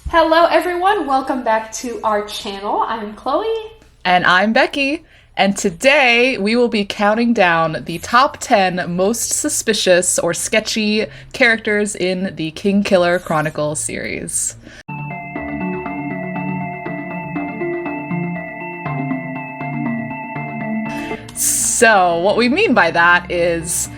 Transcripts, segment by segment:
Hello everyone, welcome back to our channel. I'm Chloe. And I'm Becky. And today we will be counting down the top 10 most suspicious or sketchy characters in the Kingkiller Chronicle series. So what we mean by that is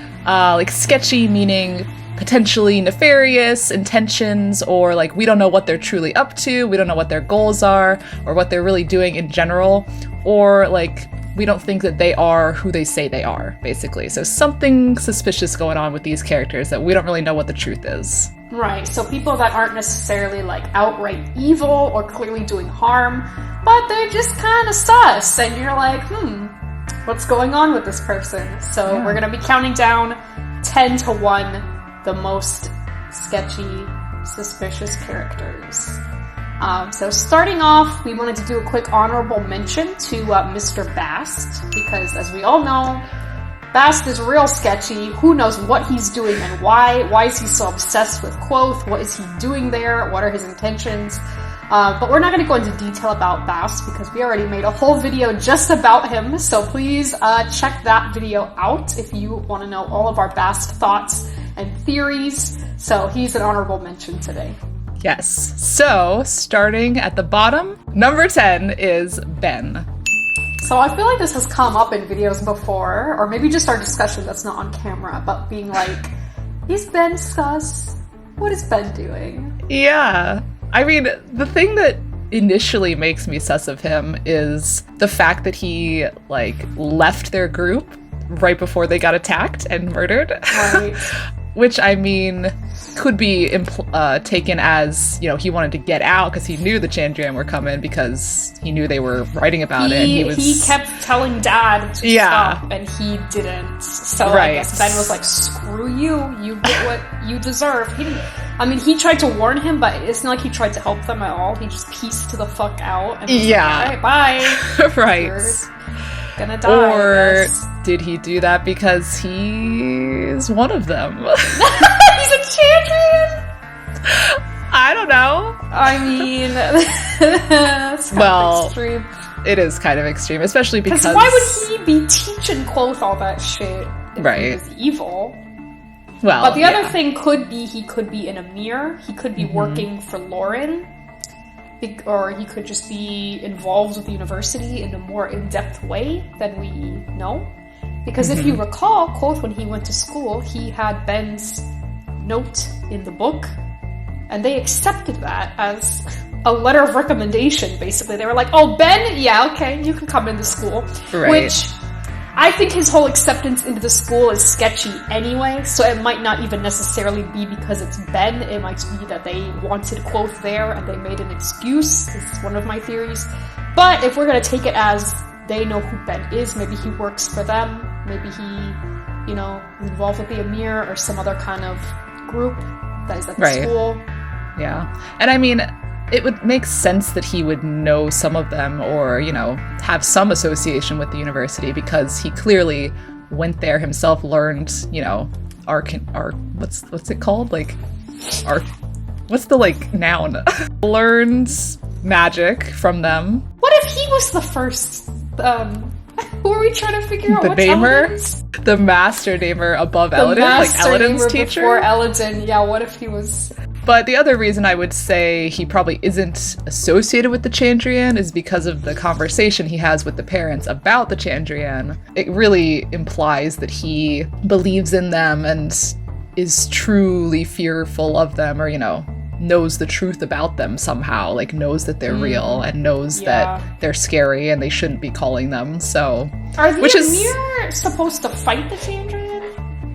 sketchy meaning potentially nefarious intentions, or like we don't know what they're truly up to, we don't know what their goals are or what they're really doing in general, or like we don't think that they are who they say they are, basically. So something suspicious going on with these characters that we don't really know what the truth is. Right, so people that aren't necessarily like outright evil or clearly doing harm, but they're just kind of sus, and you're like, what's going on with this person? So We're gonna be counting down 10 to 1 the most sketchy, suspicious characters. So starting off, we wanted to do a quick honorable mention to Mr. Bast, because as we all know, Bast is real sketchy. Who knows what he's doing and why? Why is he so obsessed with Quoth? What is he doing there? What are his intentions? But we're not going to go into detail about Bast because we already made a whole video just about him, so please check that video out if you want to know all of our Bast thoughts and theories. So he's an honorable mention today. Yes. So starting at the bottom, number 10 is Ben. So I feel like this has come up in videos before, or maybe just our discussion that's not on camera, but being like, is Ben sus? What is Ben doing? Yeah. I mean, the thing that initially makes me sus of him is the fact that he, like, left their group right before they got attacked and murdered. Right. Which, I mean, could be taken as, you know, he wanted to get out because he knew the Chandrian were coming because he knew they were writing about it. And he kept telling Dad to stop, and he didn't. So I guess Ben was like, screw you, you get what you deserve. He tried to warn him, but it's not like he tried to help them at all. He just pieced the fuck out. And was like, all right, bye. Right. You're gonna die. Or did he do that because he's one of them? He's a Chandrian? I don't know. I mean, that's kind of extreme. It is kind of extreme, especially because... why would he be teaching Quoth all that shit if he was evil? Well, but the other thing could be he could be an Amyr. He could be working for Lorren. Or he could just be involved with the university in a more in-depth way than we know. Because if you recall, Quoth, when he went to school, he had Ben's note in the book, and they accepted that as a letter of recommendation, basically. They were like, oh, Ben? Yeah, okay, you can come into school. Right. Which, I think his whole acceptance into the school is sketchy anyway, so it might not even necessarily be because it's Ben. It might be that they wanted Quoth there and they made an excuse. This is one of my theories. But if we're going to take it as they know who Ben is, maybe he works for them, maybe he, is involved with the Amyr or some other kind of group that is at the school. Yeah. And I mean, it would make sense that he would know some of them or, have some association with the university because he clearly went there himself, learned, what's it called? What's the, noun? Learned magic from them. What if he was the first, who are we trying to figure out? The Damer? The master Damer above Elodin? Like Elodin's teacher? Before Elodin, yeah, what if he was... But the other reason I would say he probably isn't associated with the Chandrian is because of the conversation he has with the parents about the Chandrian. It really implies that he believes in them and is truly fearful of them, or, knows the truth about them somehow, like knows that they're real and knows that they're scary and they shouldn't be calling them, so... Are the Amyr supposed to fight the Chandrian?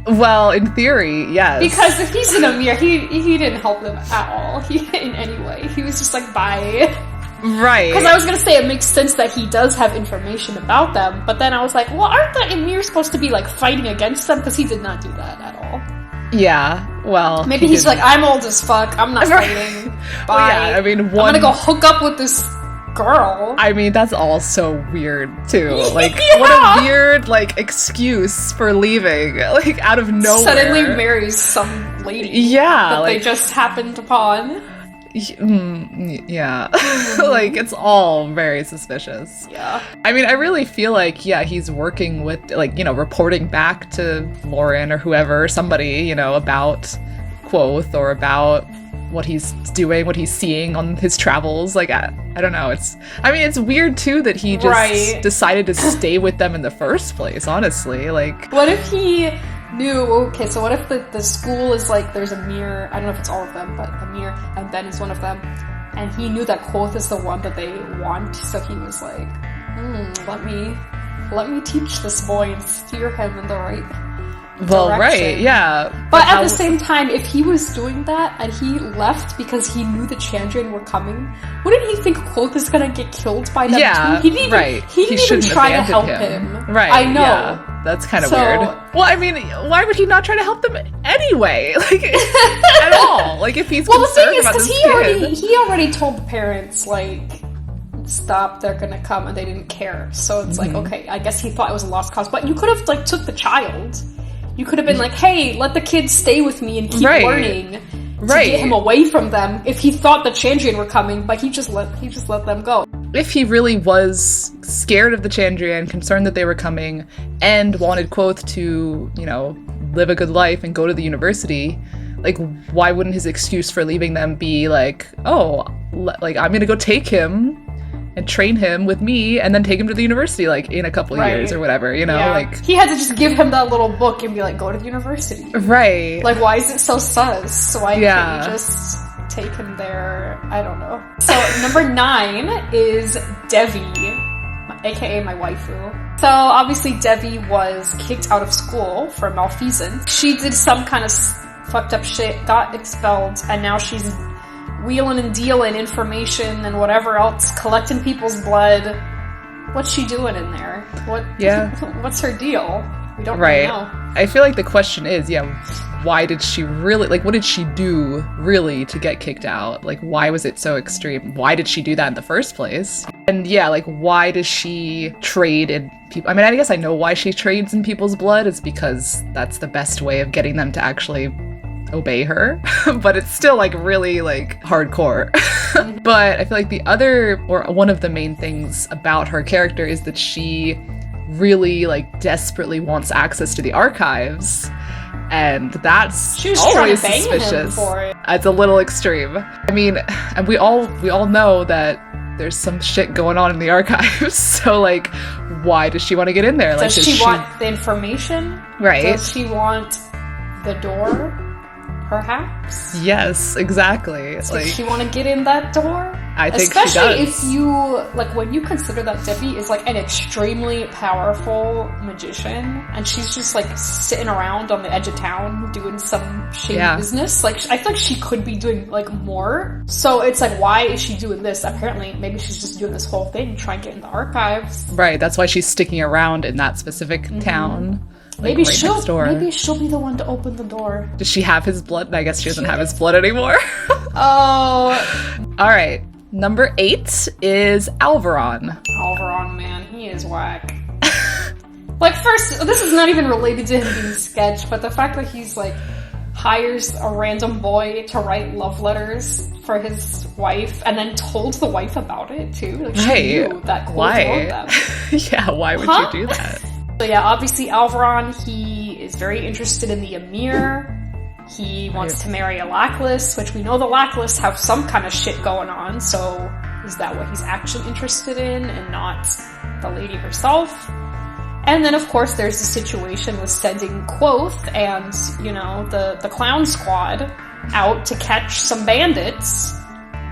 Well, in theory, yes. Because if he's an Amyr, he didn't help them at all in any way. He was just like, bye. Right. Because I was going to say it makes sense that he does have information about them, but then I was like, well, aren't the Amyr supposed to be like fighting against them? Because he did not do that at all. Yeah, well... Maybe he's like, I'm old as fuck, I'm not fighting. Bye. Well, yeah, I mean, I'm gonna go hook up with this girl. I mean, that's all so weird, too. Like, what a weird, excuse for leaving, out of nowhere. Suddenly marries some lady. Yeah. That they just happened upon. Yeah. Like, it's all very suspicious. Yeah. I mean, I really feel like, yeah, he's working with, like, reporting back to Lorren or whoever, somebody, about Quoth or about what he's doing, what he's seeing on his travels. Like, I don't know. It's weird, too, that he just decided to stay with them in the first place, honestly. Like, what if he knew, okay, so what if the school is like, there's Amyr, I don't know if it's all of them, but Amyr and Ben is one of them, and he knew that Quoth is the one that they want, so he was like, let me teach this boy and steer him in the right well, direction. Right, yeah. But at the same time, if he was doing that and he left because he knew the Chandrian were coming, wouldn't he think Quoth is gonna get killed by them too? He didn't even try to help him. Right, I know. Yeah. That's kind of weird. Well, I mean, why would he not try to help them anyway? Like, at all? Like, if he's concerned about this kid. He already told the parents, like, stop, they're gonna come, and they didn't care. So it's like, okay, I guess he thought it was a lost cause. But you could have, like, took the child. You could have been like, hey, let the kid stay with me and keep learning to get him away from them. If he thought the Chandrian were coming, but he just let them go. If he really was scared of the Chandrian, concerned that they were coming, and wanted Quoth to, live a good life and go to the university, like, why wouldn't his excuse for leaving them be like, oh, like, I'm gonna go take him and train him with me and then take him to the university, like, in a couple of years or whatever, like... He had to just give him that little book and be like, go to the university. Right. Like, why is it so sus? Why can't you just take him there? I don't know. So, number 9 is Devi, aka my waifu. So, obviously, Devi was kicked out of school for malfeasance. She did some kind of fucked up shit, got expelled, and now she's wheeling and dealing information and whatever else, collecting people's blood. What's she doing in there? What's her deal? We don't really know. I feel like the question is, why did she really, like, what did she do really to get kicked out? Like, why was it so extreme? Why did she do that in the first place? And like, why does she trade in people? I mean, I guess I know why she trades in people's blood. It's because that's the best way of getting them to actually obey her. But it's still, like, really, like, hardcore. But I feel like the other, or one of the main things about her character is that she really, like, desperately wants access to the archives, and that's always suspicious. It's a little extreme. I mean, and we all know that there's some shit going on in the archives, so, like, why does she want to get in there? Like, does she want the information? Right. Does she want the door? Perhaps? Yes, exactly. So does she want to get in that door? I think especially she does. If you, like, when you consider that Devi is, like, an extremely powerful magician, and she's just, like, sitting around on the edge of town doing some shady business. Like, I feel like she could be doing, like, more. So it's like, why is she doing this? Apparently, maybe she's just doing this whole thing, trying to get in the archives. Right, that's why she's sticking around in that specific town. Like, maybe she'll be the one to open the door. Does she have his blood? I guess she doesn't have his blood anymore. Oh. All right. Number 8 is Alveron. Alveron, man, he is whack. Like, first, this is not even related to him being sketch, but the fact that he's, like, hires a random boy to write love letters for his wife, and then told the wife about it, too. Like, she knew that Quoth wrote them. Yeah, why would you do that? So yeah, obviously Alveron, he is very interested in the Amyr. He wants to marry a Lackless, which we know the Lackless have some kind of shit going on, so is that what he's actually interested in and not the lady herself? And then, of course, there's the situation with sending Quoth and, the clown squad out to catch some bandits.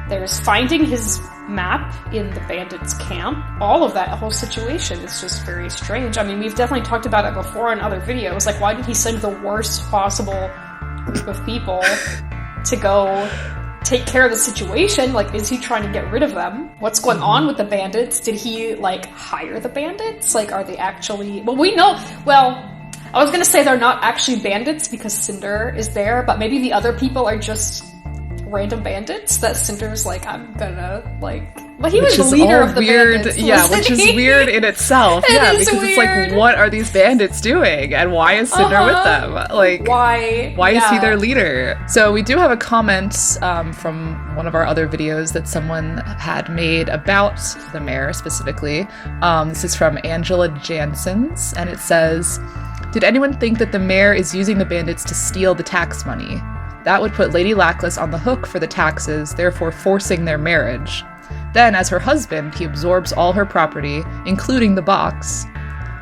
There's finding his map in the bandits' camp. All of that whole situation is just very strange. I mean, we've definitely talked about it before in other videos. Like, why did he send the worst possible group of people to go take care of the situation? Like, is he trying to get rid of them? What's going on with the bandits? Did he, like, hire the bandits? Like, are they actually... Well, we know... Well, I was gonna say they're not actually bandits because Cinder is there, but maybe the other people are just random bandits that Cinder's like, I'm gonna, like, But he was the leader of the bandits. Yeah, which is weird in itself. Yeah, because it's like, what are these bandits doing? And why is Cinder with them? Like, why is he their leader? So we do have a comment from one of our other videos that someone had made about the mayor specifically. This is from Angela Janssens, and it says, "Did anyone think that the mayor is using the bandits to steal the tax money? That would put Lady Lackless on the hook for the taxes, therefore forcing their marriage. Then, as her husband, he absorbs all her property, including the box.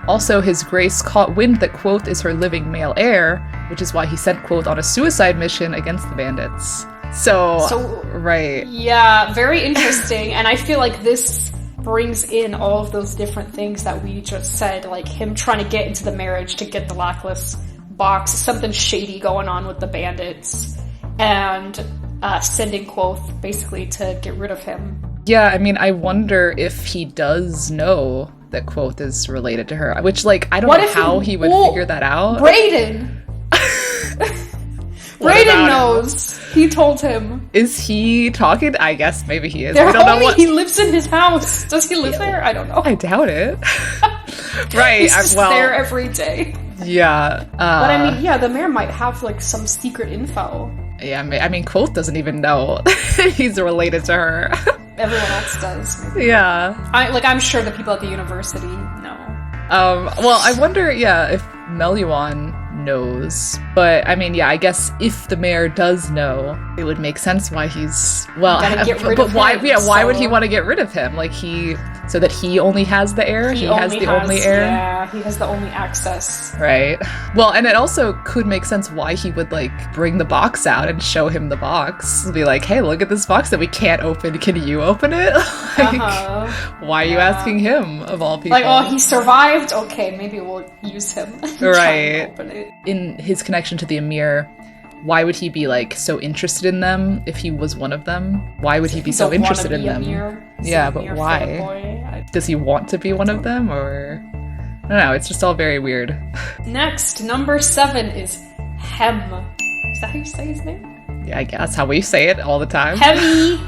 Also, His Grace caught wind that Quoth is her living male heir, which is why he sent Quoth on a suicide mission against the bandits." So right. Yeah, very interesting. And I feel like this brings in all of those different things that we just said, like him trying to get into the marriage to get the Lackless box, something shady going on with the bandits, and sending Quoth basically to get rid of him. Yeah, I mean, I wonder if he does know that Quoth is related to her, which, like, I don't know how he would figure that out. Bredon! Bredon knows. He told him. Is he talking? I guess maybe he is. We don't know what... He lives in his house. Does he live there? I don't know. I doubt it. Right. He's just there every day. Yeah. But I mean, yeah, the mayor might have, like, some secret info. Yeah, I mean, Quoth doesn't even know he's related to her. Everyone else does. Maybe. Yeah. I'm sure the people at the university know. Well, I wonder, if Meluan knows. But, I mean, I guess if the mayor does know, it would make sense why he's... Well, why would he want to get rid of him? Like, so that he only has the heir? He has the only heir? Yeah, he has the only access. Right. Well, and it also could make sense why he would, like, bring the box out and show him the box. Be like, hey, look at this box that we can't open. Can you open it? Why are you asking him, of all people? Like, oh, he survived? Okay, maybe we'll use him. Right. Open it. In his connection to the Amyr, why would he be, like, so interested in them if he was one of them? Why would he be so interested in them? Yeah, but why? Does he want to be one of them, or... I don't know, it's just all very weird. Next, number 7 is Hemme. Is that how you say his name? Yeah, I guess how we say it all the time. Hemme!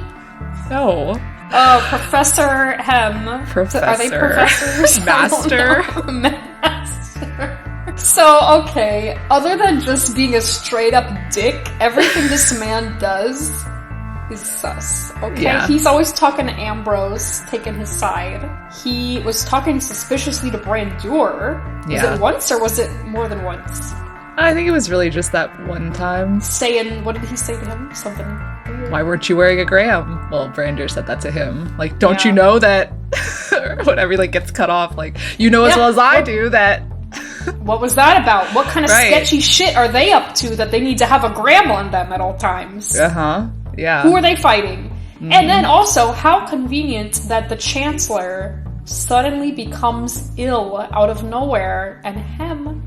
No. Oh, Professor Hemme. Professor. Are they professors? Master. Master. So, okay, other than just being a straight-up dick, everything this man does is sus, okay? Yeah. He's always talking to Ambrose, taking his side. He was talking suspiciously to Brandur. Was it once, or was it more than once? I think it was really just that one time. Saying, what did he say to him? Something weird. Why weren't you wearing a gram? Well, Brandur said that to him. Like, don't you know that whatever, like, gets cut off? Like, you know as well as I do that... What was that about? What kind of sketchy shit are they up to that they need to have a gram on them at all times? Yeah. Who are they fighting? Mm-hmm. And then also, how convenient that the Chancellor suddenly becomes ill out of nowhere, and Hemme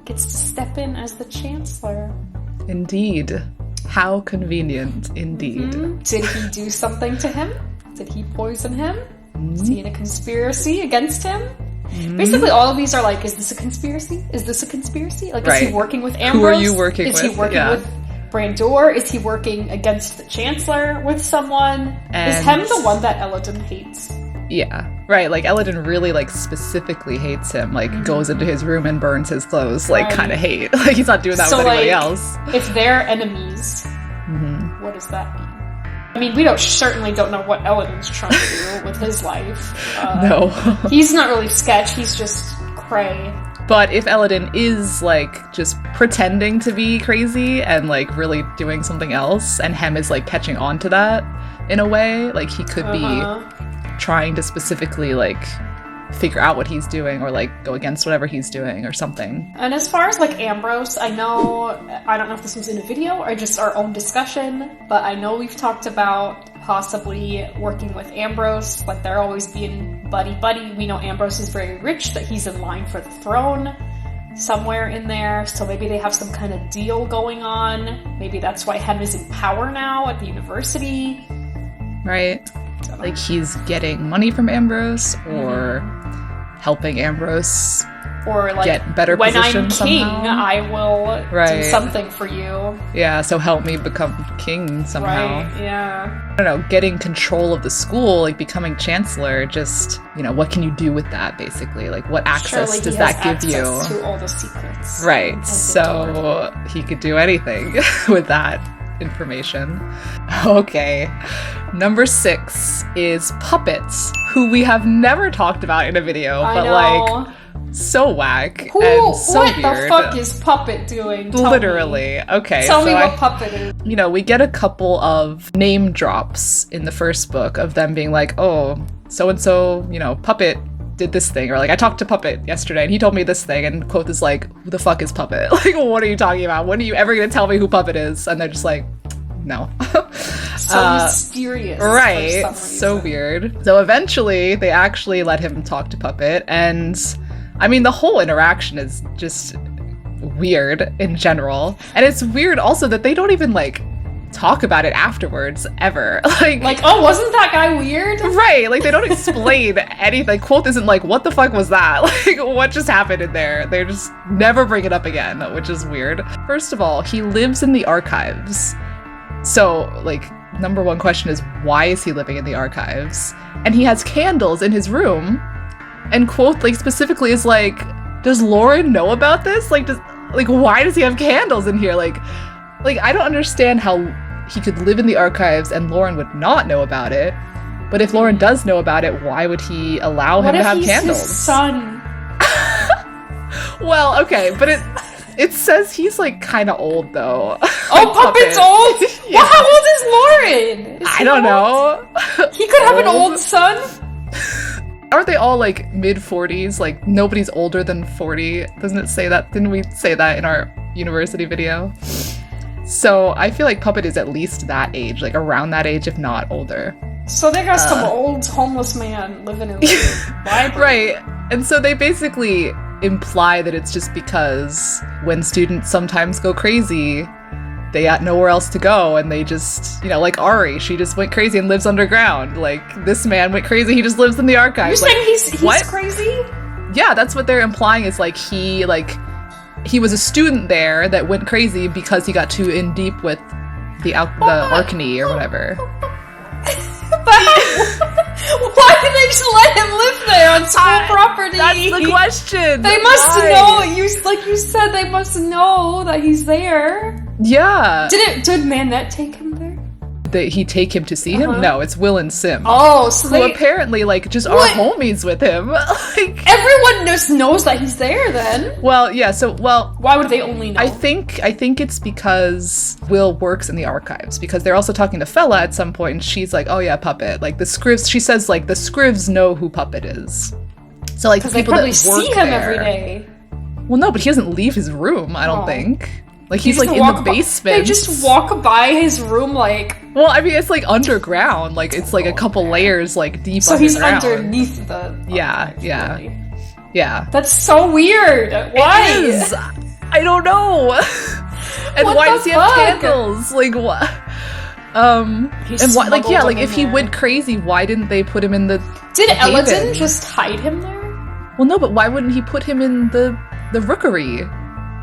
gets to step in as the Chancellor. Indeed. How convenient, indeed. Mm-hmm. Did he do something to him? Did he poison him? Is he in a conspiracy against him? Basically, all of these are like, is this a conspiracy? Is this a conspiracy? Like, is he working with Ambrose? Who are you working with? Is he working with Brandur? Is he working against the Chancellor with someone? Is Hemme the one that Elodin hates? Yeah, right. Like, Elodin really, like, specifically hates him. Like, goes into his room and burns his clothes. Like, kind of hate. Like, he's not doing that with anybody else. If they're enemies, what does that mean? I mean, we certainly don't know what Elodin's trying to do with his life. No. He's not really sketch, he's just cray. But if Elodin is, like, just pretending to be crazy and, like, really doing something else, and Hemme is, like, catching on to that in a way, like, he could be trying to specifically, like, figure out what he's doing or, like, go against whatever he's doing or something. And as far as, like, Ambrose, I don't know if this was in a video or just our own discussion, but I know we've talked about possibly working with Ambrose, like, they're always being buddy-buddy. We know Ambrose is very rich, that he's in line for the throne somewhere in there, so maybe they have some kind of deal going on. Maybe that's why Hemme is in power now at the university. Right. Like, he's getting money from Ambrose, or helping Ambrose Or like, get better when position I'm king, somehow. I will do Right. something for you. Yeah, so help me become king somehow. Right, yeah. I don't know, getting control of the school, like becoming chancellor, just, what can you do with that, basically? Like, what access Surely does he has that give you? access to all the secrets. Right, of the door. so he could do anything with that information. Okay. Number 6 is puppets, who we have never talked about in a video, I but know. like, so whack and so what weird. the fuck is Puppet doing? Tell Literally. me. Okay. Tell me so what Puppet is. we get a couple of name drops in the first book of them being like, oh, so-and-so, Puppet did this thing, or like, I talked to Puppet yesterday and he told me this thing, and quote is like, who the fuck is Puppet? Like, what are you talking about? When are you ever gonna tell me who Puppet is? And they're just like, no. So mysterious. Right. For some So reason. weird. So eventually they actually let him talk to Puppet, and I mean, the whole interaction is just weird in general. And it's weird also that they don't even like talk about it afterwards ever. Like, oh, wasn't that guy weird? right, like they don't explain anything. Quote isn't like, what the fuck was that? Like, what just happened in there? They just never bring it up again, which is weird. First of all, he lives in the archives. So, like, number one question is, why is he living in the archives? And he has candles in his room. And quote, like, specifically is like, does Lorren know about this? Like, why does he have candles in here? Like, I don't understand how he could live in the archives and Lorren would not know about it. But if Lorren does know about it, why would he allow him to have candles? His son? Well, okay, but it says he's like kind of old though. Oh, Puppet's old? Yeah. Well, how old is Lorren? Is I he don't old? know. He could have an old son? Aren't they all like mid-40s? Like nobody's older than 40. Doesn't it say that? Didn't we say that in our university video? So I feel like Puppet is at least that age, like around that age, if not older. So they got some old homeless man living in the library. Right. And so they basically imply that it's just because when students sometimes go crazy, they got nowhere else to go, and they just, like Ari, she just went crazy and lives underground. Like, this man went crazy, he just lives in the archives. You're like, saying he's what? crazy? Yeah, that's what they're implying, is like he was a student there that went crazy because he got too in deep with the Arcany or whatever. Why did they just let him live there on school property? That's the question. They must Why? know. Like you said, they must know that he's there. Yeah. Did Manet take him there? Did he take him to see him? No, it's Will and Sim. Oh, so who apparently just are homies with him. Like, everyone just knows that he's there. Then, well, yeah. So, why would they only know? I think it's because Will works in the archives, because they're also talking to Fella at some point, and she's like, "Oh yeah, Puppet." Like the Scrivs, she says like the Scrivs know who Puppet is. So like because the they people probably that work see him there, every day. Well, no, but he doesn't leave his room. I don't think. Like he's They like just in the basement. They just walk by his room like. Well, I mean, it's like underground. Like it's like a couple layers like deep. So underground. he's underneath the. Yeah. Yeah. That's so weird. Why? It is. I don't know. And What why the does he have fuck? candles? Like what? And why? Like yeah. Like if he went crazy, why didn't they put him in the? Did Haven? Elodin just hide him there? Well, no, but why wouldn't he put him in the rookery?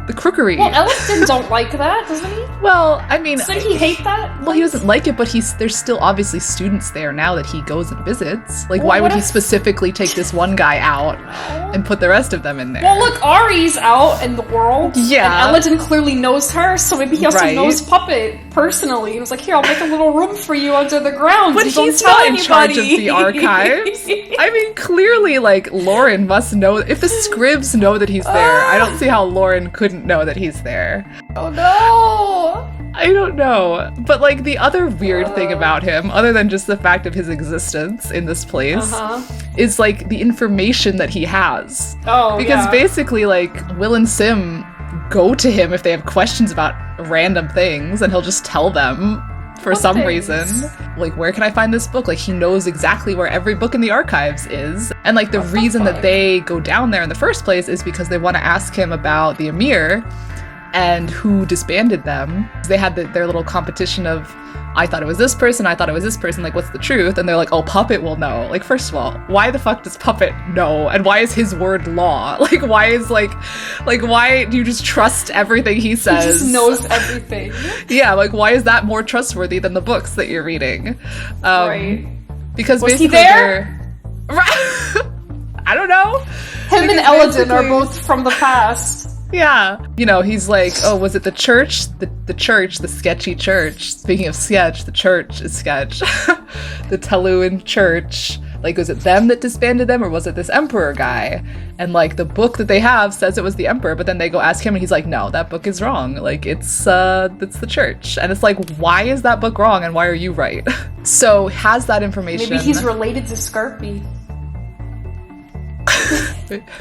The crookery. Well, Elodin don't like that, doesn't he? Well, I mean, Doesn't he hate that? well, he doesn't like it, but there's still obviously students there now that he goes and visits. Like, Well, why would what he if- specifically take this one guy out and put the rest of them in there? Well, look, Ari's out in the world. Yeah. And Elodin clearly knows her, so maybe he also Right. knows Puppet personally. He was like, here, I'll make a little room for you under the ground. But You don't he's tell not in charge of anybody." the archives. I mean, clearly, like, Lorren must know. If the Scribs know that he's there, I don't see how Lorren couldn't know that he's there. Oh no! I don't know. But, like, the other weird thing about him, other than just the fact of his existence in this place, is, like, the information that he has. Oh, Because yeah. basically, like, Will and Sim go to him if they have questions about random things, and he'll just tell them for What some things? reason. Like, where can I find this book? Like, he knows exactly where every book in the archives is. And, like, the reason that they go down there in the first place is because they want to ask him about the Amyr. and who disbanded them. They had their little competition of, I thought it was this person, I thought it was this person, like, what's the truth? And they're like, oh, Puppet will know. Like, first of all, why the fuck does Puppet know? And why is his word law? Like, why is, like, why do you just trust everything he says? He just knows everything. Yeah, like, why is that more trustworthy than the books that you're reading? Right. Because was basically he there? I don't know. Him and Elodin are both from the past. Yeah. You know, he's like, oh, was it the church? The church, the sketchy church. Speaking of sketch, the church is sketch. The Teluan church. Like, was it them that disbanded them, or was it this emperor guy? And, like, the book that they have says it was the emperor, but then they go ask him, and he's like, no, that book is wrong. Like, it's the church. And it's like, why is that book wrong, and why are you right? So, has that information... Maybe he's related to Skarpi.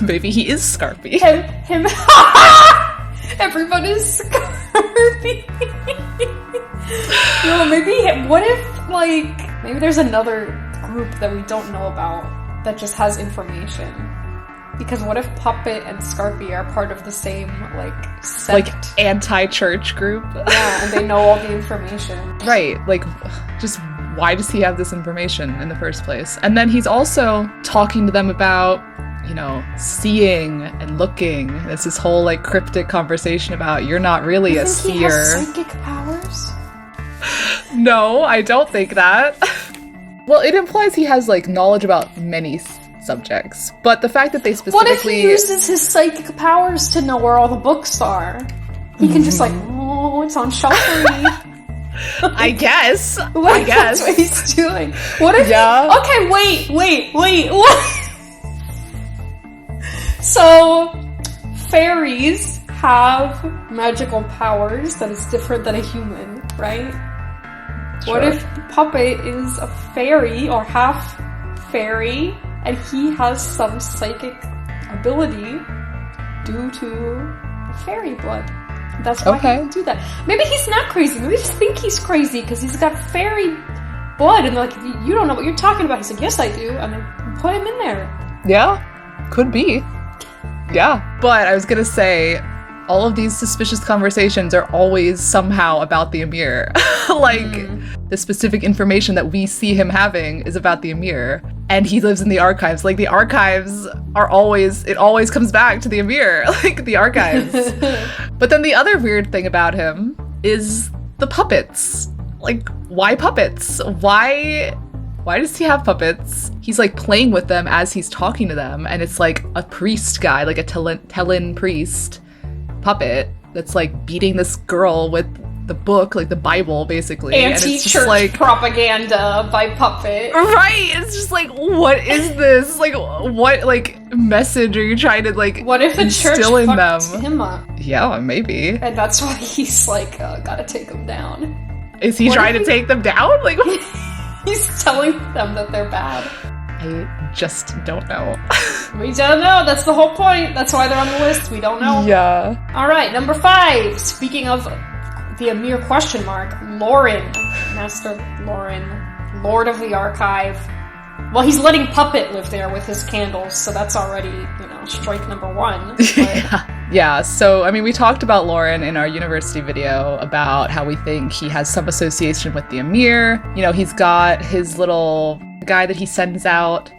Maybe he is Skarpi. Him. Everybody's Skarpi. No, maybe. What if, like, maybe there's another group that we don't know about that just has information? Because what if Puppet and Skarpi are part of the same, like, sect? Like, anti-church group? Yeah, and they know all the information. Right. Like, just why does he have this information in the first place? And then he's also talking to them about, you know, seeing and looking. It's this whole, like, cryptic conversation about you're not really a seer. He has psychic powers? No, I don't think that. Well, it implies he has, like, knowledge about many subjects, but the fact that they specifically... What if he uses his psychic powers to know where all the books are? He can just, like, oh, it's on shelf 3. I guess. I guess. That's what he's doing. What if Okay, wait. What? So, fairies have magical powers that is different than a human, right? Sure. What if Puppet is a fairy or half fairy, and he has some psychic ability due to fairy blood? That's why he can do that. Maybe he's not crazy. Maybe we just think he's crazy because he's got fairy blood, and like, you don't know what you're talking about. He's like, yes, I do. And then put him in there. Yeah, could be. Yeah, but I was gonna say, all of these suspicious conversations are always somehow about the Amyr. Like, the specific information that we see him having is about the Amyr, and he lives in the archives. Like, the archives are always, it always comes back to the Amyr, like, the archives. But then the other weird thing about him is the puppets. Like, why puppets? Why does he have puppets? He's, like, playing with them as he's talking to them, and it's, like, a priest guy, like a Telin priest puppet that's, like, beating this girl with the book, like the Bible, basically. Anti-church like, propaganda by Puppet. Right! It's just like, what is this? Like, what, like, message are you trying to, like, what if the church in them? Him up? Yeah, maybe. And that's why he's like, gotta take them down. Is he trying to take them down? Like, he's telling them that they're bad. I just don't know. We don't know. That's the whole point. That's why they're on the list. We don't know. Yeah. All right, number 5. Speaking of the Amyr question mark, Lorren. Master Lorren. Lord of the Archive. Well, he's letting Puppet live there with his candles, so that's already, you know, strike number 1. But... Yeah, so, I mean, we talked about Lorren in our university video about how we think he has some association with the Amyr. You know, he's got his little guy that he sends out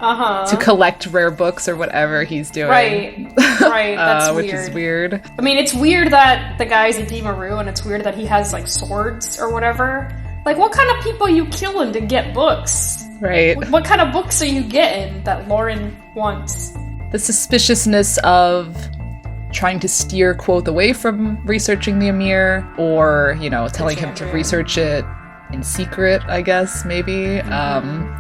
to collect rare books or whatever he's doing. Right, that's which weird. Is weird. I mean, it's weird that the guy's a Dimaru, and it's weird that he has, like, swords or whatever. Like, what kind of people are you killing to get books? Right. What kind of books are you getting that Lorren wants? The suspiciousness of trying to steer Quoth away from researching the Amyr, or, you know, telling him to research it in secret, I guess, maybe.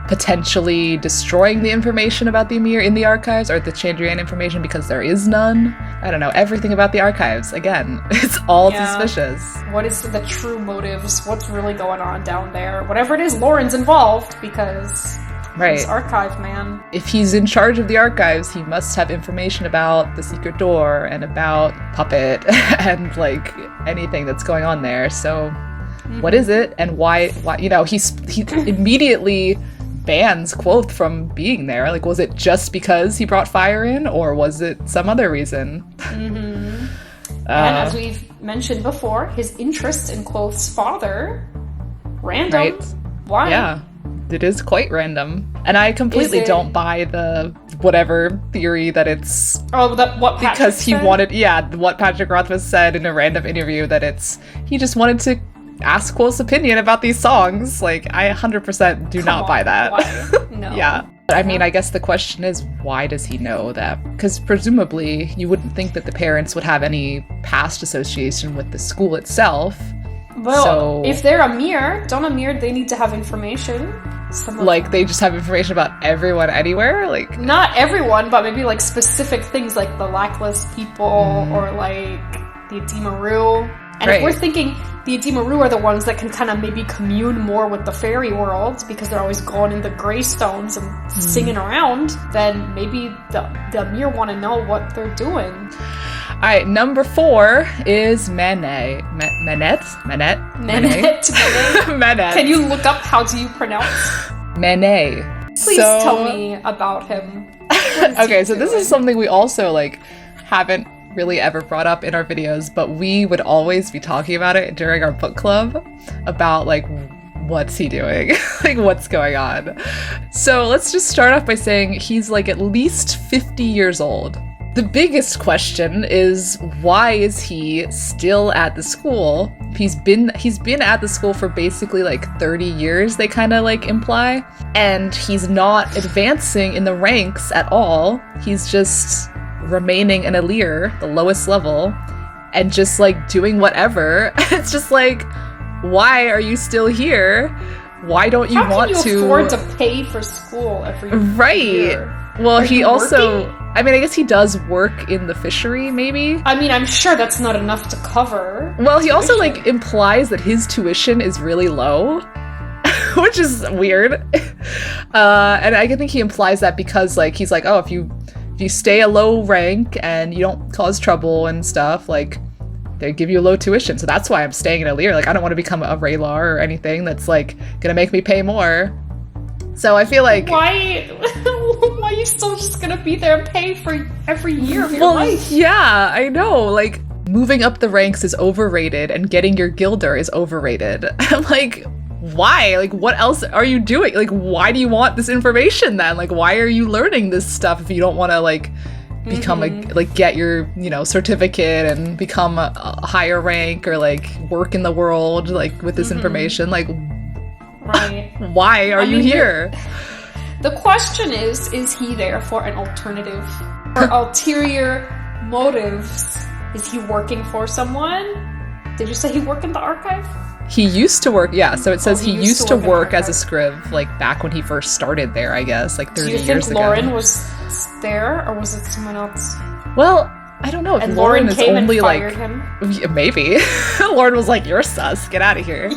Potentially destroying the information about the Amyr in the archives, or the Chandrian information, because there is none. I don't know, everything about the archives, again, it's all suspicious. What is the true motives? What's really going on down there? Whatever it is, Lorren's involved, because... Right. He's archive man. If he's in charge of the archives, he must have information about the secret door and about Puppet and, like, anything that's going on there. So, what is it, and why? You know, he immediately bans Quoth from being there. Like, was it just because he brought fire in, or was it some other reason? And as we've mentioned before, his interest in Quoth's father, random. Right. Why? Yeah, it is quite random. And I completely don't buy the whatever theory that it's... Oh, what Patrick because he said? wanted... Yeah, what Patrick Rothfuss said in a random interview, that it's... He just wanted to ask Quoth's opinion about these songs. Like, I 100% do not buy that. Why? No. Yeah. I mean, I guess the question is, why does he know that? Because presumably, you wouldn't think that the parents would have any past association with the school itself. Well, so, if they're Amyr, they need to have information. Like, they just have information about everyone anywhere? Like, not everyone, but maybe, like, specific things, like the Lackless people, or, like, the Adimaru. And if we're thinking the Adimaru are the ones that can kind of maybe commune more with the fairy world, because they're always going in the Greystones and singing around, then maybe the Amyr want to know what they're doing. Alright, number 4 is Manet. Manet? Can you look up how do you pronounce? Manet. Please tell me about him. Okay, so this is something we also, like, haven't really ever brought up in our videos, but we would always be talking about it during our book club about, like, what's he doing? Like, what's going on? So let's just start off by saying he's, like, at least 50 years old. The biggest question is, why is he still at the school? He's been at the school for basically like 30 years, they kind of like imply, and he's not advancing in the ranks at all. He's just remaining an Elire, the lowest level, and just like doing whatever. It's just like, why are you still here? Why don't you want to... How can you afford to pay for school every year? Well, he also... working? I mean, I guess he does work in the fishery, maybe? I mean, I'm sure that's not enough to cover. Well, he also, like, implies that his tuition is really low, which is weird. And I think he implies that because, like, he's like, oh, if you stay a low rank and you don't cause trouble and stuff, like, they give you a low tuition. So that's why I'm staying in Elire. Like, I don't want to become a Raylar or anything that's, like, gonna make me pay more. So I feel like... Why are you still just gonna be there and pay for every year of your life? Yeah, I know. Like, moving up the ranks is overrated and getting your Gilder is overrated. I'm like, why? Like, what else are you doing? Like, why do you want this information then? Like, why are you learning this stuff if you don't want to, like, become get your, you know, certificate and become a higher rank or, like, work in the world, like, with this information? Like, right. Why are you here? The question is he there for an alternative or ulterior motives? Is he working for someone? Did you say he worked in the archive? He used to work, yeah, so it says he used to work as a archive. scriv, like, back when he first started there, I guess, like 30 years ago. Do you think Lorren was there, or was it someone else? Well, I don't know if And Lorren is came only, and like... fired him? Yeah, maybe. Lorren was like, you're sus, get out of here.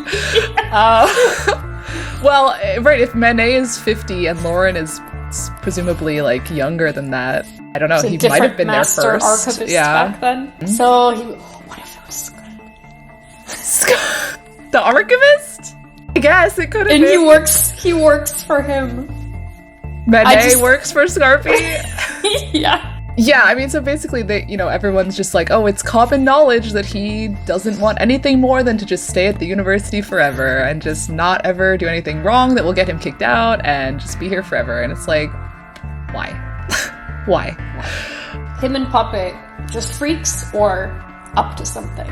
Well, right, if Manet is 50 and Lorren is presumably, like, younger than that, I don't know, he might have been there first. Archivist back then. Mm-hmm. So, what if it was The archivist? I guess it could have and been. he works for him. Manet works for Skarpi? Yeah. Yeah, I mean, so basically, everyone's just like, oh, it's common knowledge that he doesn't want anything more than to just stay at the university forever and just not ever do anything wrong that will get him kicked out and just be here forever. And it's like, why? Why? Him and Puppet, just freaks or up to something?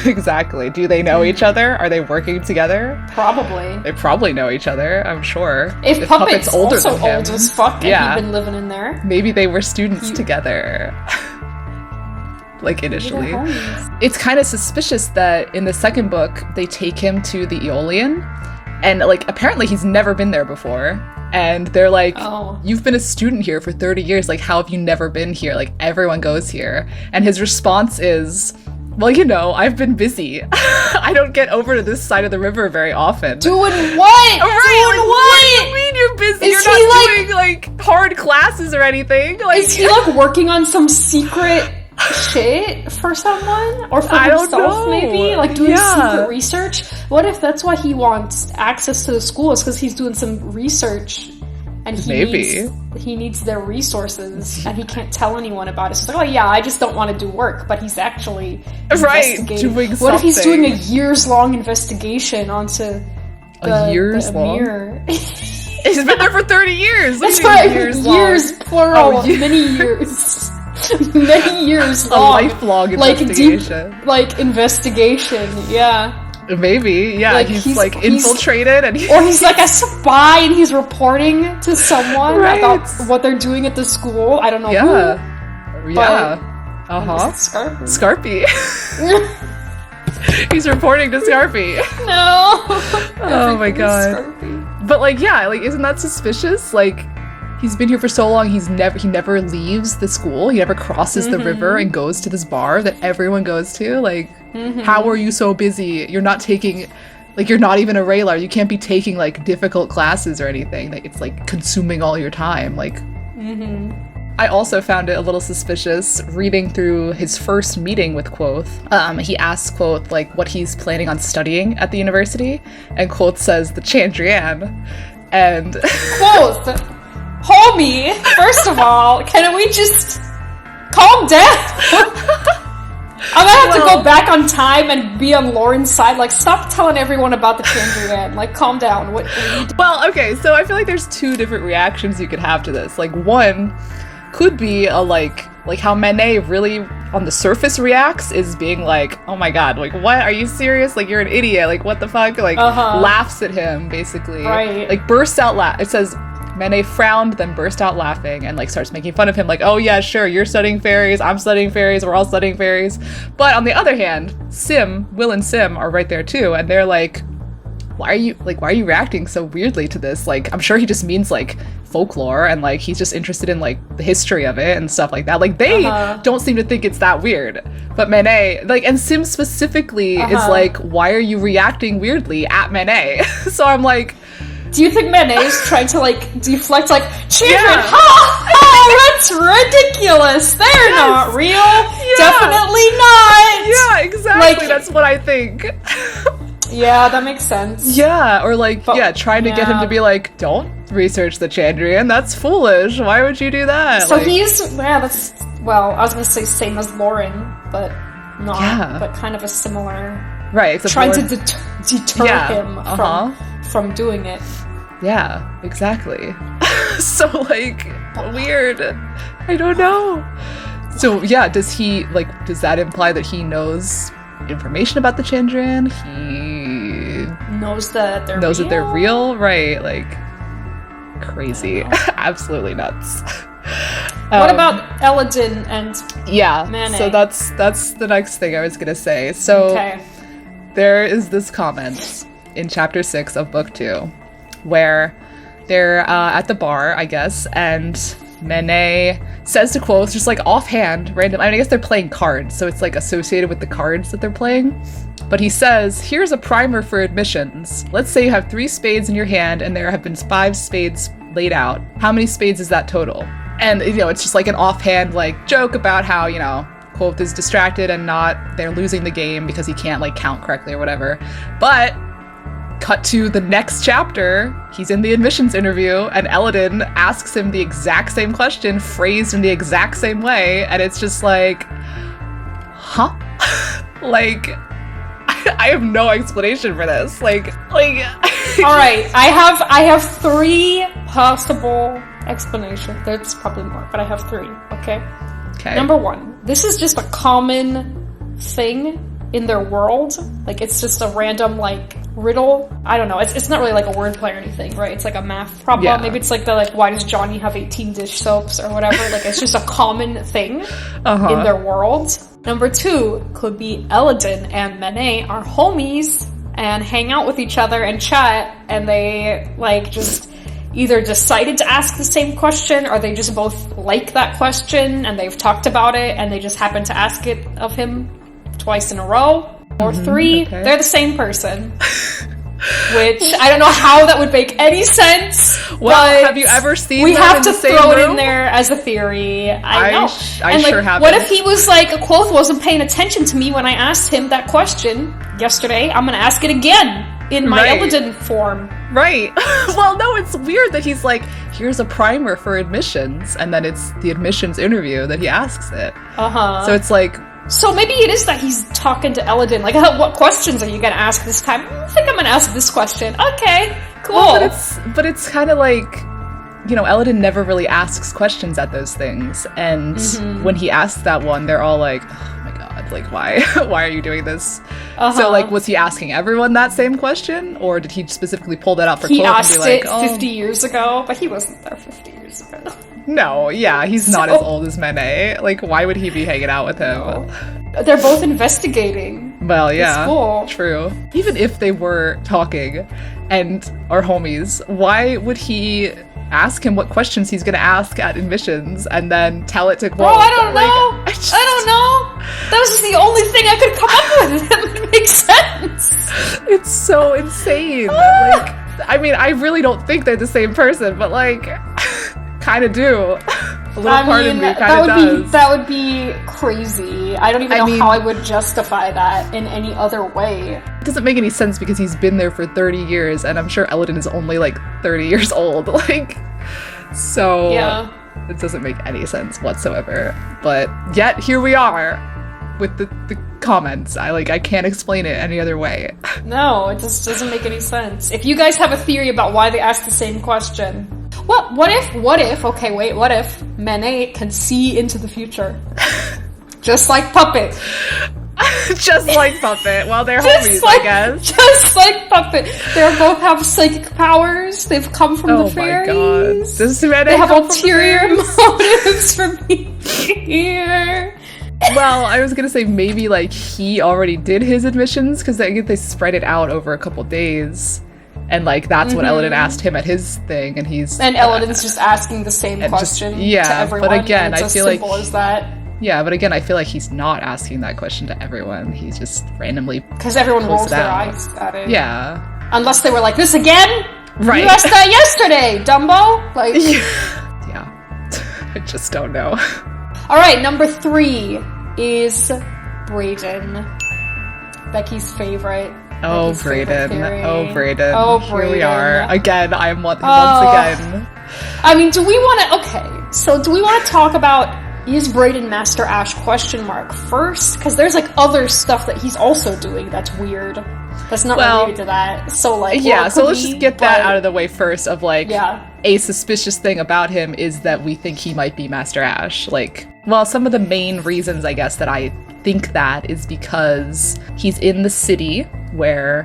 Exactly. Do they know each other? Are they working together? Probably. They probably know each other, I'm sure. If Puppet's older also than him, old as fuck and he'd been living in there. Maybe they were students together. Like, initially. It's kind of suspicious that in the second book, they take him to the Aeolian, and, like, apparently he's never been there before. And they're like, you've been a student here for 30 years, like, how have you never been here? Like, everyone goes here. And his response is, well, you know, I've been busy. I don't get over to this side of the river very often. Doing what? Right, Doing what do you mean you're busy? You're not doing, like, hard classes or anything. Like, is he, like, working on some secret shit for someone? Or for himself, maybe? Like, doing secret research? What if that's why he wants access to the school? Is because he's doing some research and Maybe. he needs their resources, and he can't tell anyone about it. So it's like, oh yeah, I just don't want to do work, but he's actually investigating. Doing what if he's something. doing a years-long investigation onto the Amyr? He's been there for 30 years. That's right, years plural, many years. Many years long. A lifelong investigation. Deep, investigation, yeah. Maybe, yeah. He's infiltrated, and or he's like a spy, and he's reporting to someone about what they're doing at the school. I don't know. Who, Skarpi. He's reporting to Skarpi. No. Oh my god. Skarpi. But isn't that suspicious? He's been here for so long. He never leaves the school. He never crosses the river and goes to this bar that everyone goes to. How are you so busy? You're not taking, you're not even a Railar. You can't be taking difficult classes or anything. It's consuming all your time. I also found it a little suspicious reading through his first meeting with Quoth. He asks Quoth what he's planning on studying at the university, and Quoth says the Chandrian. And Quoth, homie, first of all, can we just calm down? I'm gonna have to go back on time and be on Lorren's side. Stop telling everyone about the Chandrian. Calm down. Well, okay, so I feel like there's two different reactions you could have to this. One could be a how Manet really on the surface reacts is being oh my god, what, are you serious? You're an idiot, what the fuck? Laughs at him, basically. Right. Bursts out it says Manet frowned, then burst out laughing, and starts making fun of him, oh yeah, sure, you're studying fairies, I'm studying fairies, we're all studying fairies. But on the other hand, Will and Sim are right there too, and they're why are you reacting so weirdly to this? I'm sure he just means folklore, and he's just interested in the history of it and stuff like that. They don't seem to think it's that weird. But Manet, and Sim specifically is why are you reacting weirdly at Manet? So I'm do you think Manet is trying to deflect children? That's ridiculous. They're not real. Yeah. Definitely not. Yeah, exactly. That's what I think. Yeah, that makes sense. Yeah, or trying to get him to be don't research the Chandrian. That's foolish. Why would you do that? So that's I was gonna say same as Lorren, but not. Yeah. But kind of a similar. Right. Trying to deter him from doing it. Yeah, exactly. So weird. I don't know. So yeah, does does that imply that he knows information about the Chandrian? He knows that they're real, right? Crazy. Absolutely nuts. What about Elodin and Manet? So that's the next thing I was gonna say. So there is this comment in chapter 6 of book 2 where they're at the bar, I guess, and Manet says to Quoth, just offhand, random. I guess they're playing cards, so it's associated with the cards that they're playing. But he says, here's a primer for admissions. Let's say you have 3 spades in your hand and there have been 5 spades laid out. How many spades is that total? And, it's just an offhand, joke about how, Quoth is distracted and they're losing the game because he can't, count correctly or whatever. But cut to the next chapter, he's in the admissions interview, and Elodin asks him the exact same question, phrased in the exact same way, and it's just huh? I have no explanation for this. All right, I have 3 possible explanations. There's probably more, but I have 3. Okay. Number 1, this is just a common thing in their world. It's just a random riddle. I don't know. It's not really a wordplay or anything, right? It's a math problem. Yeah. Maybe it's why does Johnny have 18 dish soaps or whatever? It's just a common thing in their world. Number 2 could be Elodin and Manet are homies and hang out with each other and chat, and they just either decided to ask the same question or they just both like that question and they've talked about it and they just happen to ask it of him twice in a row. Or 3, they're the same person. Which, I don't know how that would make any sense. Well, have you ever seen we them have in to the same throw room? it in there as a theory. I know. I sure have. What if he was Quoth wasn't paying attention to me when I asked him that question yesterday? I'm going to ask it again in my Elodin form. Right. Well, no, it's weird that he's like, here's a primer for admissions, and then it's the admissions interview that he asks it. So it's like... So maybe it is that he's talking to Elodin, like, what questions are you going to ask this time? I think I'm going to ask this question. Okay, cool. Well, but it's kind of like, you know, Elodin never really asks questions at those things, and when he asks that one, they're all like, oh my god, like, why? Why are you doing this? So, like, was he asking everyone that same question, or did he specifically pull that out for Cloth and be like, he asked it 50 years ago, but he wasn't there 50 years ago. No, yeah, he's not as old as Manet. Like, why would he be hanging out with him? No. They're both investigating. Well, yeah, cool. True. Even if they were talking and are homies, why would he ask him what questions he's gonna ask at admissions and then tell it to Quoth? Bro, I don't know. I don't know. That was just the only thing I could come up with. It makes sense. It's so insane. Like, I mean, I really don't think they're the same person, but like, kind of do. A little part of me kind of does. That would be crazy. I don't even know how I would justify that in any other way. It doesn't make any sense because he's been there for 30 years, and I'm sure Elodin is only like 30 years old. Like, so it doesn't make any sense whatsoever. But yet here we are with the comments. I can't explain it any other way. No, it just doesn't make any sense. If you guys have a theory about why they asked the same question, what if Manet can see into the future? Just like Puppet. Just like Puppet. Well, they're homies, I guess. Just like Puppet. They both have psychic powers. They've come from the fairies. Oh my god. Does Manet they have ulterior motives for being here. Well, I was gonna say maybe like he already did his admissions because they spread it out over a couple days. And, like, that's what Elodin asked him at his thing, and he's... And Elodin's just asking the same question to everyone, but again, and it's as simple as that. Yeah, but again, I feel like he's not asking that question to everyone. He's just randomly... Because everyone rolls their eyes at it. Yeah. Unless they were like, this again? Right. You asked that yesterday, Dumbo! Like... Yeah. I just don't know. Alright, number 3 is Bredon. Becky's favorite. Oh, Bredon. Oh, Bredon. Oh, Here Bredon. we are. Again, I am once again. I mean, do we want to talk about, is Bredon Master Ash ? First? Because there's, like, other stuff that he's also doing that's weird. That's not related to that. So, like, yeah, so let's just get that out of the way first of, like, yeah. A suspicious thing about him is that we think he might be Master Ash. Like, well, some of the main reasons, I guess, that I think that is because he's in the city where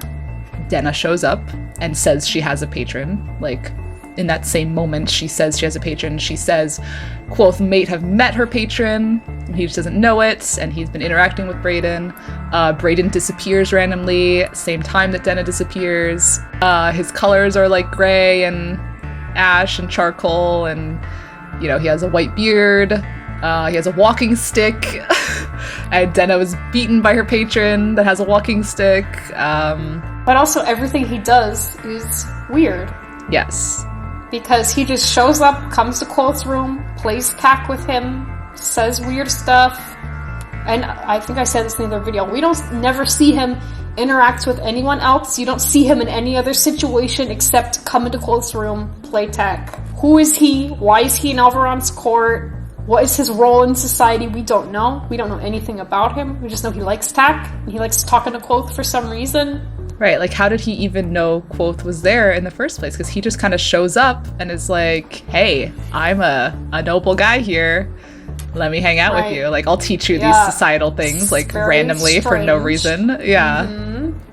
Denna shows up and says she has a patron. Like, in that same moment she says she has a patron, she says Quoth may have met her patron, he just doesn't know it, and he's been interacting with Bredon. Bredon disappears randomly, same time that Denna disappears. His colors are like gray and ash and charcoal, and, you know, he has a white beard. He has a walking stick. And Denna was beaten by her patron that has a walking stick. But also everything he does is weird. Yes. Because he just shows up, comes to Quoth's room, plays pack with him, says weird stuff. And I think I said this in the other video. We never see him interact with anyone else. You don't see him in any other situation except come into Quoth's room, play tech. Who is he? Why is he in Alveron's court? What is his role in society? We don't know. We don't know anything about him. We just know he likes tack, and he likes talking to Quoth for some reason. Right, like how did he even know Quoth was there in the first place? Because he just kind of shows up and is like, hey, I'm a noble guy here. Let me hang out with you. Like, I'll teach you these societal things, like, randomly for no reason. Yeah.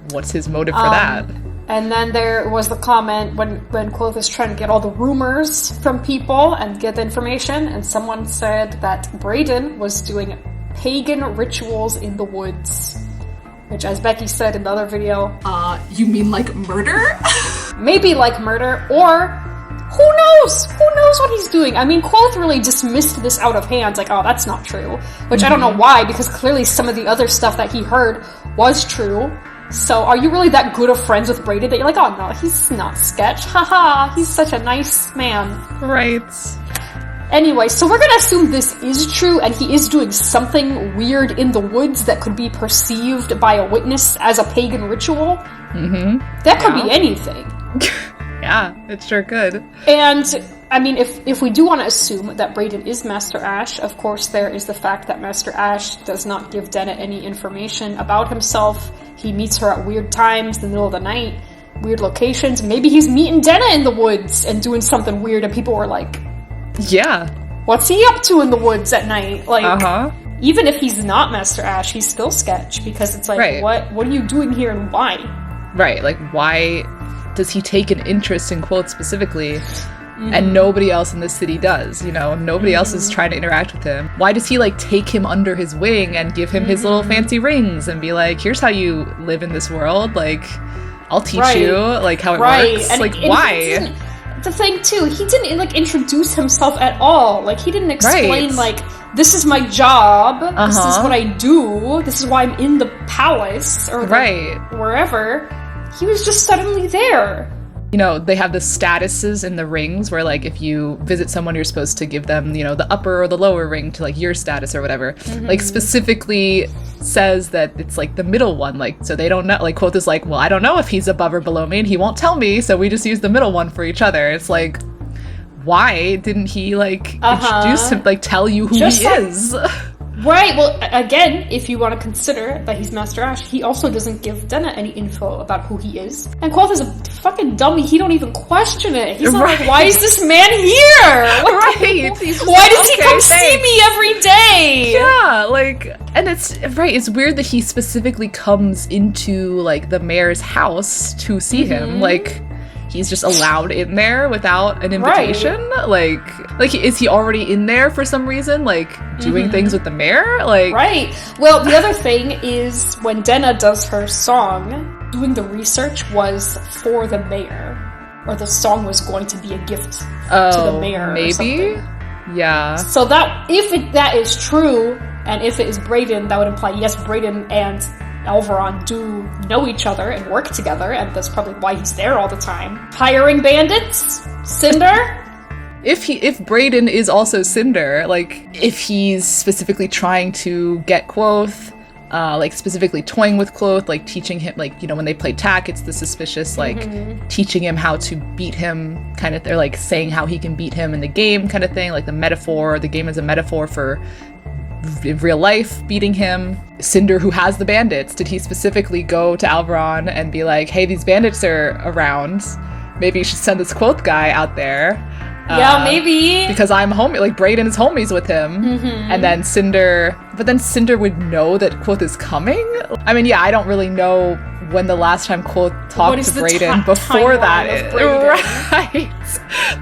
What's his motive for that? And then there was the comment when Quoth is trying to get all the rumors from people and get the information, and someone said that Bredon was doing pagan rituals in the woods. Which, as Becky said in the other video... You mean like murder? Maybe like murder, or... Who knows? Who knows what he's doing? I mean, Quoth really dismissed this out of hand, like, oh, that's not true. Which I don't know why, because clearly some of the other stuff that he heard was true. So, are you really that good of friends with Bredon that you're like, oh no, he's not sketch, haha, he's such a nice man. Right. Anyway, so we're gonna assume this is true, and he is doing something weird in the woods that could be perceived by a witness as a pagan ritual. That could be anything. Yeah, it sure could. And, I mean, if we do want to assume that Bredon is Master Ash, of course there is the fact that Master Ash does not give Denna any information about himself. He meets her at weird times, in the middle of the night, weird locations. Maybe he's meeting Denna in the woods and doing something weird, and people are like, yeah, what's he up to in the woods at night? Like, even if he's not Master Ash, he's still Sketch, because it's like, what are you doing here and why? Right, like, why does he take an interest in Quoth specifically, and nobody else in the city does, you know? Nobody else is trying to interact with him. Why does he, like, take him under his wing and give him his little fancy rings and be like, here's how you live in this world, like, I'll teach you, like, how it works? And like, why? The thing, too, he didn't, like, introduce himself at all. Like, he didn't explain, like, this is my job, this is what I do, this is why I'm in the palace, or wherever. He was just suddenly there. You know, they have the statuses in the rings where, like, if you visit someone, you're supposed to give them, you know, the upper or the lower ring to, like, your status or whatever. Like, specifically says that it's, like, the middle one. Like, so they don't know. Like, Quoth is like, well, I don't know if he's above or below me, and he won't tell me, so we just use the middle one for each other. It's like, why didn't he, like, introduce him, like, tell you who he is? Right, well, again, if you want to consider that he's Master Ash, he also doesn't give Denna any info about who he is. And Quoth is a fucking dummy, he don't even question it. He's not like, why is this man here? Why does he come see me every day? Yeah, like, and it's weird that he specifically comes into, like, the mayor's house to see him, like, he's just allowed in there without an invitation? Like, is he already in there for some reason? Like, doing things with the mayor? Like... Right. Well, the other thing is, when Denna does her song, doing the research was for the mayor. Or the song was going to be a gift to the mayor or something. Yeah. So if that is true, and if it is Bredon, that would imply, yes, Bredon and Alveron do know each other and work together, and that's probably why he's there all the time. Hiring bandits? Cinder? If Bredon is also Cinder, like, if he's specifically trying to get Quoth, like, specifically toying with Quoth, like, teaching him, like, you know, when they play tack, it's the suspicious, like, teaching him how to beat him, kind of, they're, like, saying how he can beat him in the game, kind of thing, like, the game is a metaphor for in real life beating him. Cinder, who has the bandits, did he specifically go to Alveron and be like, hey, these bandits are around, maybe you should send this Quoth guy out there? Yeah, maybe. Because I'm like, Bredon is homies with him. And then Cinder would know that Quoth is coming? I mean, yeah, I don't really know when the last time Quoth talked to Bredon before that. Right.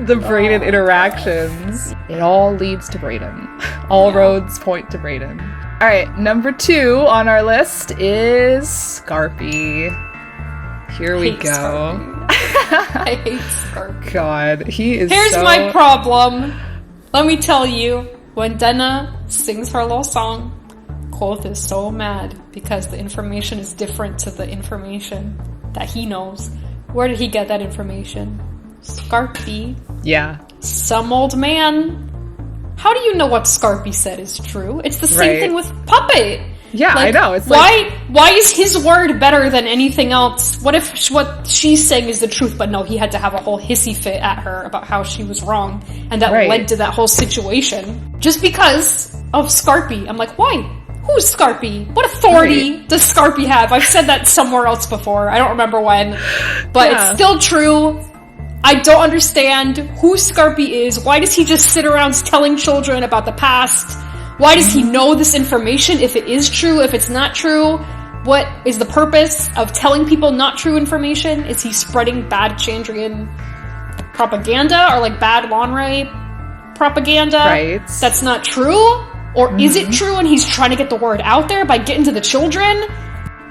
The Bredon interactions. It all leads to Bredon. All roads point to Bredon. All right, number 2 on our list is Skarpi. Here we go. I hate Skarpi. God, he is Here's my problem. Let me tell you, when Denna sings her little song, Quoth is so mad because the information is different to the information that he knows. Where did he get that information? Skarpi. Yeah. Some old man. How do you know what Skarpi said is true? It's the same thing with Puppet. Yeah, like, I know. It's why is his word better than anything else? What if what she's saying is the truth, but no, he had to have a whole hissy fit at her about how she was wrong, and that led to that whole situation. Just because of Skarpi. I'm like, why? Who's Skarpi? What authority does Skarpi have? I've said that somewhere else before. I don't remember when. But it's still true. I don't understand who Skarpi is. Why does he just sit around telling children about the past? Why does he know this information if it is true, if it's not true? What is the purpose of telling people not true information? Is he spreading bad Chandrian propaganda or like bad Lonray propaganda? Right. That's not true? Or is it true and he's trying to get the word out there by getting to the children?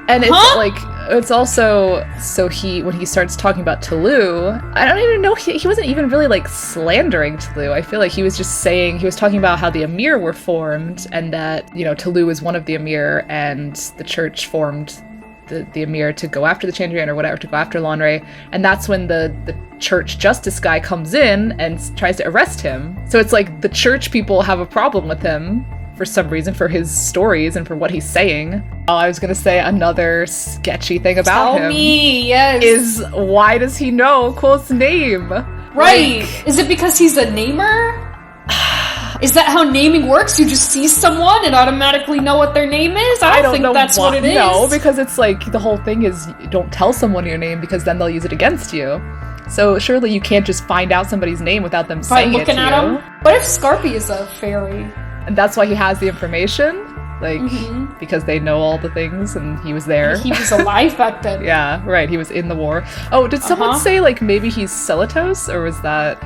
And it's like, it's also, so when he starts talking about Toulouse, I don't even know, he wasn't even really like slandering Toulouse. I feel like he was just saying, he was talking about how the Amyr were formed and that, you know, Toulouse is one of the Amyr and the church formed the Amyr to go after the Chandrian or whatever, to go after Lonray. And that's when the church justice guy comes in and tries to arrest him. So it's like the church people have a problem with him for some reason, for his stories and for what he's saying. I was gonna say another sketchy thing about him. Tell me, yes. Is why does he know Quoth's name? Right. Like, is it because he's a namer? Is that how naming works? You just see someone and automatically know what their name is? I don't think know that's what it is. No, because it's like the whole thing is don't tell someone your name because then they'll use it against you. So surely you can't just find out somebody's name without them saying it to you. By looking at him? What if Skarpi is a fairy? And that's why he has the information? Like, because they know all the things and he was there. He was alive back then. Yeah, right. He was in the war. Oh, did someone say, like, maybe he's Celotos? Or was that...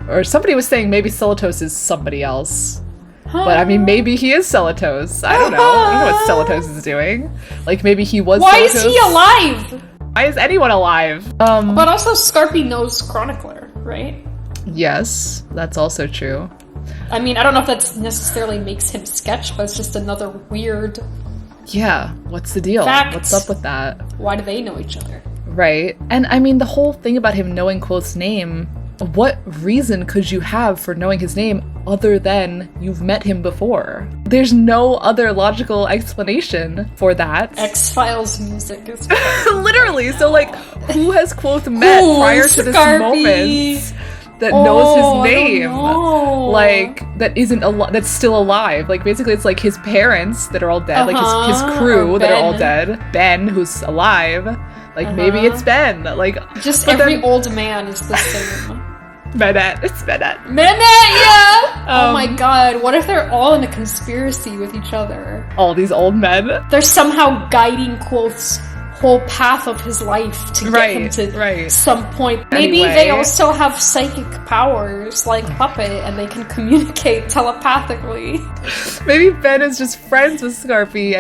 Or somebody was saying maybe Celotos is somebody else. But, I mean, maybe he is Celotos. I don't know. I don't know what Celotos is doing. Like, maybe he was Why Celotos. is he alive? Why is anyone alive? But also Skarpi knows Chronicler, right? Yes, that's also true. I mean, I don't know if that necessarily makes him sketch, but it's just another weird... Yeah, what's the deal? fact. What's up with that? Why do they know each other? Right. And, I mean, the whole thing about him knowing Quoth's name... What reason could you have for knowing his name other than you've met him before? There's no other logical explanation for that. X-Files music is... Literally, so like, who has Quoth met prior to this moment that knows his name? Like, that isn't that's still alive. Like, basically it's like his parents that are all dead, like his crew that are all dead. Ben, who's alive. Like, maybe it's Ben. Like, just every old man is the same. Manet. It's Manet. Manet, yeah! Oh my god, what if they're all in a conspiracy with each other? All these old men? They're somehow guiding Quoth's whole path of his life to get him to some point. Maybe they also have psychic powers, like Puppet, and they can communicate telepathically. Maybe Ben is just friends with Skarpi,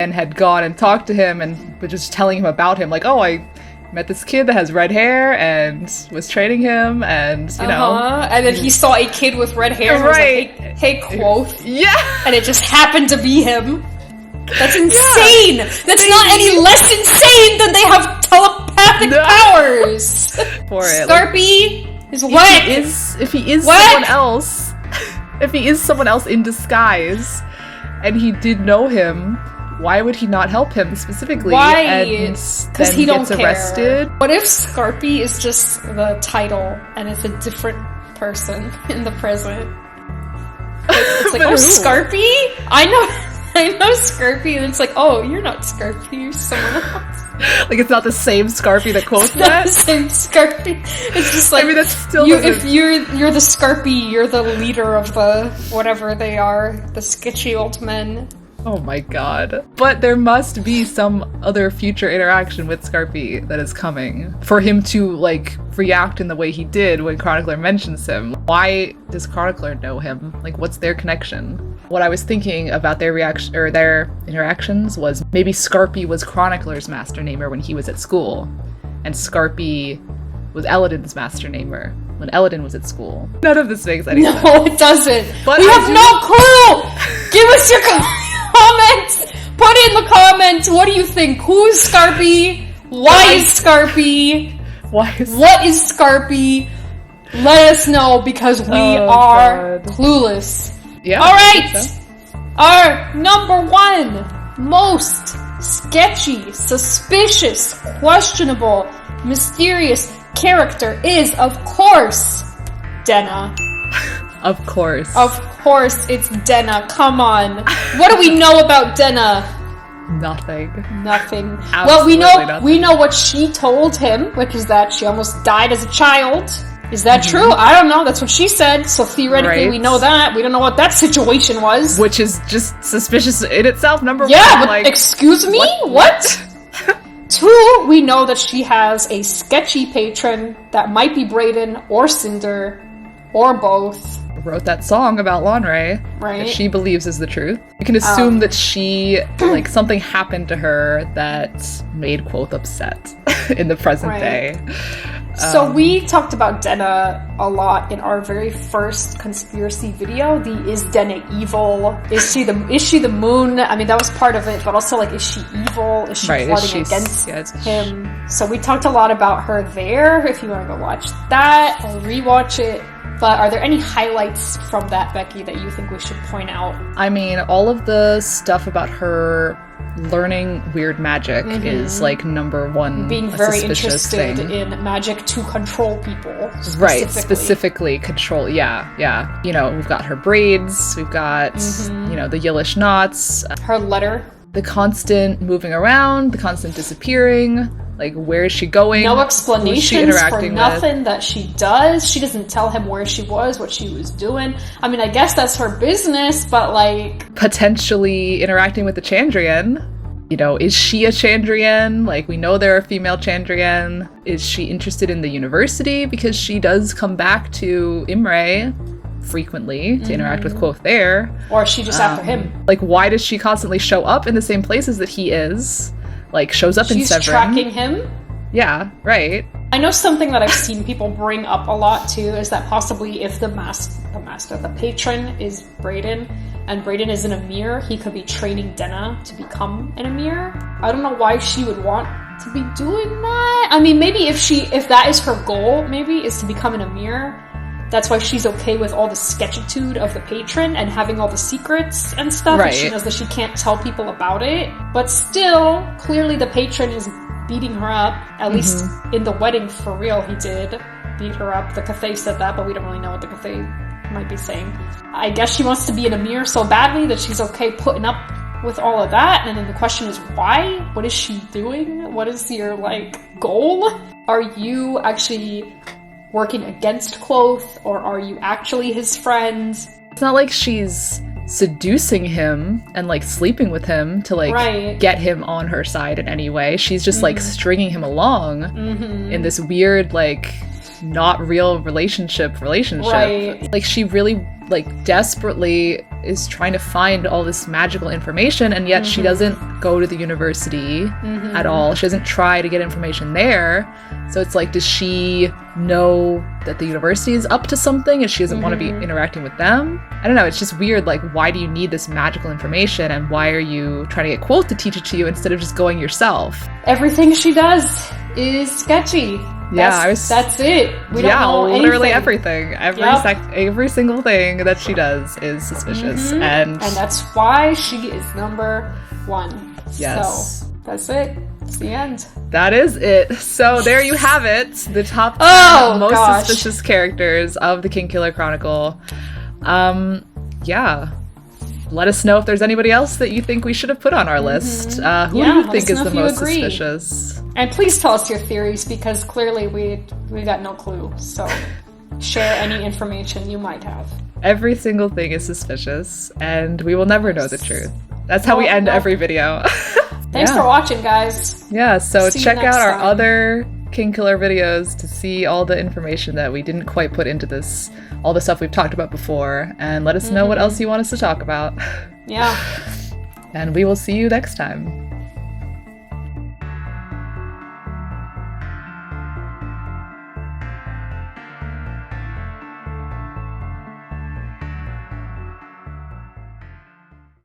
and had gone and talked to him and was just telling him about him, like, oh, I met this kid that has red hair and was training him, and you know. And then he saw a kid with red hair and was like, hey, Quoth. Yeah. And it just happened to be him. That's insane! Yeah. That's not any less insane than they have telepathic powers! For it. Skarpi is wet! If he is someone else, if he is someone else in disguise, and he did know him, why would he not help him specifically? Why? Because he gets arrested? What if Skarpi is just the title and it's a different person in the present? It's like, oh, Skarpi? I know Skarpi, and it's like, oh, you're not Skarpi, you're someone else. Like, it's not the same Skarpi that Quoth met? Not the same Skarpi. It's just like, I mean, that's still if you're the Skarpi, you're the leader of the whatever they are, the sketchy old men. Oh my god. But there must be some other future interaction with Skarpi that is coming for him to, like, react in the way he did when Chronicler mentions him. Why does Chronicler know him? Like, what's their connection? What I was thinking about their reaction or their interactions was maybe Skarpi was Chronicler's master namer when he was at school, and Skarpi was Elodin's master namer when Elodin was at school. None of this makes any sense. No, it doesn't. But we have no clue! Give us your comments! Put in the comments, what do you think? Who's Skarpi? Why is Skarpi? What is Skarpi? Let us know, because we are clueless. Yeah. Alright! Our number one most sketchy, suspicious, questionable, mysterious character is, of course, Denna. Of course. Of course, it's Denna. Come on. What do we know about Denna? Nothing. Nothing. Absolutely well, we know what she told him, which is that she almost died as a child. Is that true? I don't know. That's what she said. So theoretically, we know that. We don't know what that situation was. Which is just suspicious in itself. Number one. Yeah, but excuse me? What? Two, we know that she has a sketchy patron that might be Bredon or Cinder or both. Wrote that song about Lonray that she believes is the truth. You can assume that she, like, something happened to her that made Quoth upset in the present day. So we talked about Denna a lot in our very first conspiracy video. The is Denna evil? Is she the moon? I mean, that was part of it, but also like, is she evil? Is she plotting against him? So we talked a lot about her there. If you want to go watch that or rewatch it. But are there any highlights from that, Becky, that you think we should point out? I mean, all of the stuff about her learning weird magic is like number one. Being very interested in magic to control people. Specifically control. Yeah. You know, we've got her braids, we've got, you know, the yellowish knots. Her letter. The constant moving around, the constant disappearing. Like, where is she going? No explanations for nothing that she does. She doesn't tell him where she was, what she was doing. I mean, I guess that's her business, but like... Potentially interacting with the Chandrian. You know, is she a Chandrian? Like, we know there are female Chandrian. Is she interested in the university? Because she does come back to Imre frequently to interact with Quoth there. Or is she just after him? Like, why does she constantly show up in the same places that he is? Like, shows up in Severin. She's tracking him? Yeah, right. I know something that I've seen people bring up a lot, too, is that possibly if the patron is Bredon, and Bredon is an Amyr, he could be training Denna to become an Amyr. I don't know why she would want to be doing that. I mean, maybe if that is her goal, maybe, is to become an Amyr. That's why she's okay with all the sketchitude of the patron and having all the secrets and stuff. Right. She knows that she can't tell people about it. But still, clearly the patron is beating her up. At least in the wedding, for real, he did beat her up. The Cathay said that, but we don't really know what the Cathay might be saying. I guess she wants to be an Amyr so badly that she's okay putting up with all of that. And then the question is, why? What is she doing? What is your, like, goal? Are you actually working against Quoth, or are you actually his friend? It's not like she's seducing him and like sleeping with him to like get him on her side in any way. She's just like stringing him along in this weird like not real relationship. Right. Like she really like desperately is trying to find all this magical information, and yet she doesn't go to the university at all. She doesn't try to get information there. So it's like, does she know that the university is up to something and she doesn't want to be interacting with them? I don't know, it's just weird. Like, why do you need this magical information, and why are you trying to get Quoth to teach it to you instead of just going yourself? Everything she does is sketchy. That's it. We don't know anything. Literally everything. Every single thing that she does is suspicious. And that's why she is number one. Yes. So that's it. It's the end. That is it. So there you have it. The top 10 most suspicious characters of the Kingkiller Chronicle. Yeah. Let us know if there's anybody else that you think we should have put on our list. Who do you think is the most suspicious? And please tell us your theories, because clearly we got no clue. So share any information you might have. Every single thing is suspicious, and we will never know the truth. That's how we end every video. Thanks for watching, guys. Yeah, so check out our other Kingkiller videos to see all the information that we didn't quite put into this, all the stuff we've talked about before, and let us know what else you want us to talk about. Yeah. And we will see you next time.